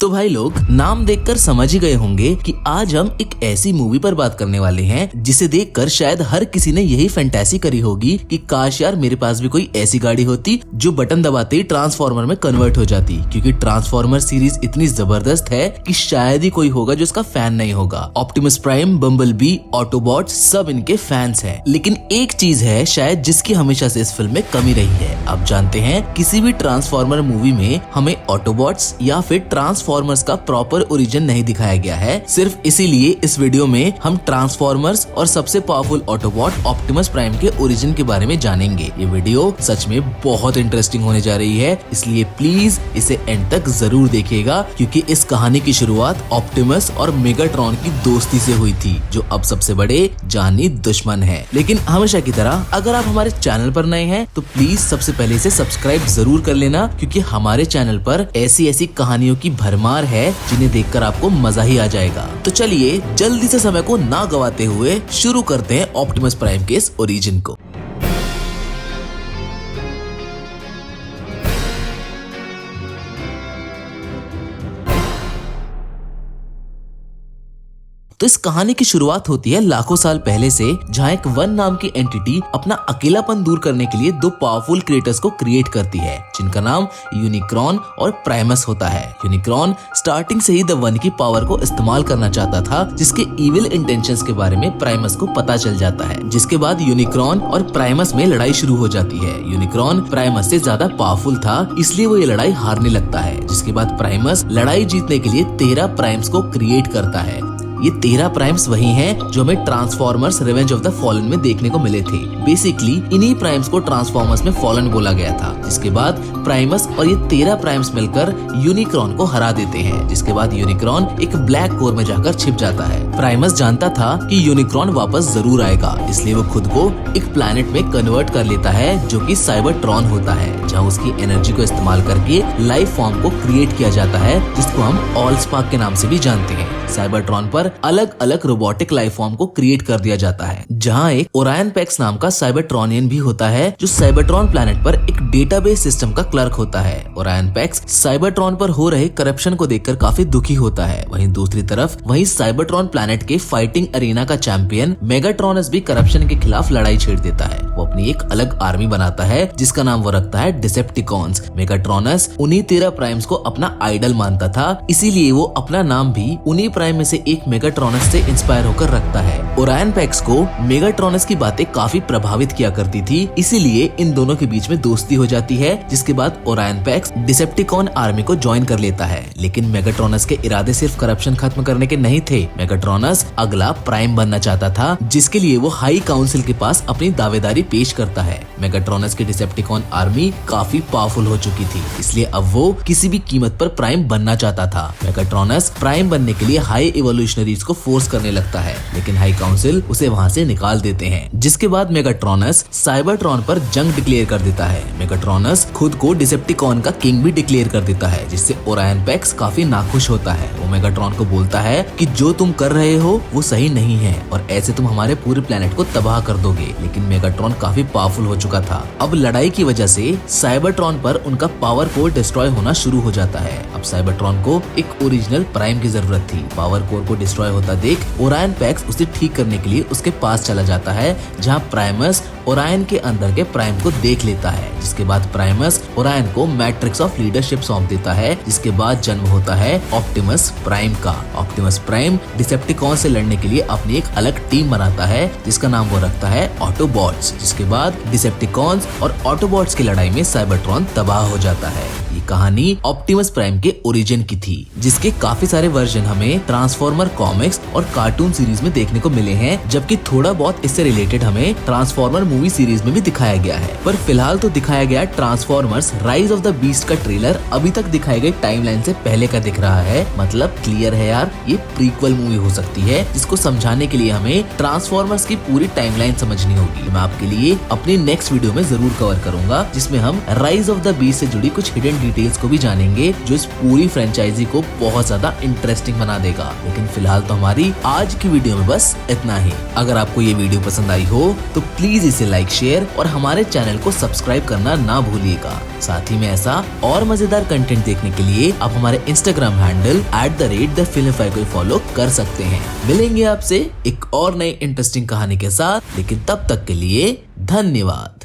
तो भाई लोग नाम देखकर समझ ही गए होंगे कि आज हम एक ऐसी मूवी पर बात करने वाले हैं जिसे देखकर शायद हर किसी ने यही फैंटेसी करी होगी कि काश यार मेरे पास भी कोई ऐसी गाड़ी होती जो बटन दबाते ही ट्रांसफॉर्मर में कन्वर्ट हो जाती। क्योंकि ट्रांसफॉर्मर सीरीज इतनी जबरदस्त है कि शायद ही कोई होगा जो इसका फैन नहीं होगा। ऑप्टिमस प्राइम, बम्बलबी, ऑटोबॉट्स सब इनके फैंस हैं। लेकिन एक चीज है शायद जिसकी हमेशा से इस फिल्म में कमी रही है। आप जानते हैं किसी भी ट्रांसफॉर्मर मूवी में हमें ऑटोबॉट्स या फिर ट्रांसफॉर्मर्स का प्रॉपर ओरिजिन नहीं दिखाया गया है। सिर्फ इसीलिए इस वीडियो में हम ट्रांसफॉर्मर्स और सबसे पावरफुल ऑटोबॉट ऑप्टिमस प्राइम के ओरिजिन के बारे में जानेंगे। ये वीडियो सच में बहुत इंटरेस्टिंग होने जा रही है, इसलिए प्लीज इसे एंड तक जरूर देखिएगा क्योंकि इस कहानी की शुरुआत ऑप्टिमस और मेगाट्रॉन की दोस्ती से हुई थी, जो अब सबसे बड़े जानी दुश्मन है। लेकिन हमेशा की तरह अगर आप हमारे चैनल पर नए हैं तो प्लीज सबसे पहले इसे सब्सक्राइब जरूर कर लेना, क्योंकि हमारे चैनल पर ऐसी कहानियों की भरमार है जिन्हें देखकर आपको मजा ही आ जाएगा। तो चलिए जल्दी से समय को ना गवाते हुए शुरू करते हैं ऑप्टिमस प्राइम के इस ओरिजिन को। तो इस कहानी की शुरुआत होती है लाखों साल पहले से, जहाँ एक वन नाम की एंटिटी अपना अकेलापन दूर करने के लिए दो पावरफुल क्रिएटर्स को क्रिएट करती है, जिनका नाम यूनिक्रॉन और प्राइमस होता है। यूनिक्रॉन स्टार्टिंग से ही द वन की पावर को इस्तेमाल करना चाहता था, जिसके इविल इंटेंशंस के बारे में प्राइमस को पता चल जाता है। जिसके बाद यूनिक्रॉन और प्राइमस में लड़ाई शुरू हो जाती है। यूनिक्रॉन प्राइमस से ज्यादा पावरफुल था, इसलिए वो ये लड़ाई हारने लगता है। जिसके बाद प्राइमस लड़ाई जीतने के लिए 13 प्राइम्स को क्रिएट करता है। ये 13 प्राइम्स वही हैं जो हमें transformers revenge of the fallen में देखने को मिले थे। बेसिकली इन्हीं प्राइम्स को ट्रांसफॉर्मर्स में फॉलन बोला गया था। जिसके बाद प्राइमस और ये 13 प्राइम्स मिलकर यूनिक्रॉन को हरा देते हैं। जिसके बाद यूनिक्रॉन एक ब्लैक कोर में जाकर छिप जाता है। प्राइमस जानता था कि यूनिक्रॉन वापस जरूर आएगा, इसलिए वो खुद को एक प्लैनेट में कन्वर्ट कर लेता है जो कि साइबरट्रॉन होता है, जहाँ उसकी एनर्जी को इस्तेमाल करके लाइफ फॉर्म को क्रिएट किया जाता है, जिसको हम ऑलस्पार्क के नाम से भी जानते हैं। साइबरट्रॉन पर अलग अलग रोबोटिक लाइफ फॉर्म को क्रिएट कर दिया जाता है, जहाँ एक ओरायन पैक्स नाम का साइबरट्रॉनियन भी होता है, जो साइबरट्रॉन प्लैनेट पर एक डेटाबेस सिस्टम का क्लर्क होता है। ओरायन पैक्स साइबरट्रॉन पर हो रहे करप्शन को देखकर काफी दुखी होता है। वहीं दूसरी तरफ साइबरट्रॉन प्लैनेट के फाइटिंग अरीना का चैंपियन मेगाट्रॉनस भी करप्शन के खिलाफ लड़ाई छेड़ देता है। वो अपनी एक अलग आर्मी बनाता है, जिसका नाम वो रखता है डिसेप्टिकॉन्स। मेगाट्रॉनस उन्हीं 13 प्राइम्स को अपना आइडल मानता था, इसीलिए वो अपना नाम भी उन्हीं प्राइम में से एक मेगाट्रॉनस से इंस्पायर होकर रखता है। ओरायन पैक्स को मेगाट्रॉनस की बातें काफी प्रभावित किया करती थी, इसीलिए इन दोनों के बीच में दोस्ती हो जाती है। जिसके बाद ओरायन पैक्स डिसेप्टिकॉन आर्मी को ज्वाइन कर लेता है। लेकिन मेगाट्रॉनस के इरादे सिर्फ करप्शन खत्म करने के नहीं थे। मेगाट्रॉनस अगला प्राइम बनना चाहता था, जिसके लिए वो हाई काउंसिल के पास अपनी दावेदारी पेश करता है। मेगाट्रॉनस की डिसेप्टिकॉन आर्मी काफी पावरफुल हो चुकी थी, इसलिए अब वो किसी भी कीमत पर प्राइम बनना चाहता था। मेगाट्रॉनस प्राइम बनने के लिए हाई इवोल्यूशनरीज को फोर्स करने लगता है, लेकिन हाई काउंसिल उसे वहाँ से निकाल देते हैं। जिसके बाद मेगाट्रॉनस साइबरट्रॉन पर जंग डिक्लेयर कर देता है। मेगाट्रॉनस खुद को डिसेप्टिकॉन का किंग भी डिक्लेयर कर देता है, जिससे ओरायन पैक्स काफी नाखुश होता है। वो मेगाट्रॉन को बोलता है कि जो तुम कर रहे हो वो सही नहीं है और ऐसे तुम हमारे पूरे प्लेनेट को तबाह कर दोगे। लेकिन मेगाट्रॉन काफी पावरफुल हो चुका था। अब लड़ाई की वजह से साइबरट्रॉन पर उनका पावर कोर डिस्ट्रॉय होना शुरू हो जाता है। अब साइबरट्रॉन को एक ओरिजिनल प्राइम की जरूरत थी। पावर कोर को डिस्ट्रॉय होता देख ओरायन पैक्स उसे ठीक करने के लिए उसके पास चला जाता है, जहाँ प्राइमस ओरायन के अंदर के प्राइम को देख लेता है। जिसके बाद प्राइमस ओरायन को मैट्रिक्स ऑफ लीडरशिप सौंप देता है। जिसके बाद जन्म होता है ऑप्टिमस प्राइम का। ऑप्टिमस प्राइम डिसेप्टिकॉन से लड़ने के लिए अपनी एक अलग टीम बनाता है, जिसका नाम वो रखता है ऑटोबॉट्स। जिसके बाद डिसेप्टिकॉन्स और ऑटोबॉट्स की लड़ाई में साइबरट्रॉन तबाह हो जाता है। ये कहानी ऑप्टिमस प्राइम के ओरिजिन की थी, जिसके काफी सारे वर्जन हमें ट्रांसफॉर्मर कॉमिक्स और कार्टून सीरीज में देखने को मिले हैं, जबकि थोड़ा बहुत इससे रिलेटेड हमें ट्रांसफॉर्मर मूवी सीरीज में भी दिखाया गया है। पर फिलहाल तो दिखाया गया transformers rise of the beast का ट्रेलर अभी तक दिखाई गई टाइमलाइन से पहले का दिख रहा है। मतलब क्लियर है यार, ये प्रीक्वल मूवी हो सकती है, जिसको समझाने के लिए हमें ट्रांसफॉर्मर्स की पूरी टाइमलाइन समझनी होगी। मैं आपके लिए अपनी नेक्स्ट वीडियो में जरूर कवर करूंगा, जिसमें हम राइज ऑफ द बीस्ट से जुड़ी कुछ हिडन डिटेल्स को भी जानेंगे जो इस पूरी फ्रेंचाइजी को बहुत ज्यादा इंटरेस्टिंग बना देगा। लेकिन फिलहाल तो हमारी आज की वीडियो में बस इतना ही। अगर आपको ये वीडियो पसंद आई हो तो प्लीज इसे लाइक, शेयर और हमारे चैनल को सब्सक्राइब करना ना भूलिएगा। साथ ही में ऐसा और मजेदार कंटेंट देखने के लिए आप हमारे इंस्टाग्राम हैंडल @thefilmify को फॉलो कर सकते हैं। मिलेंगे आपसे एक और नई इंटरेस्टिंग कहानी के साथ, लेकिन तब तक के लिए धन्यवाद।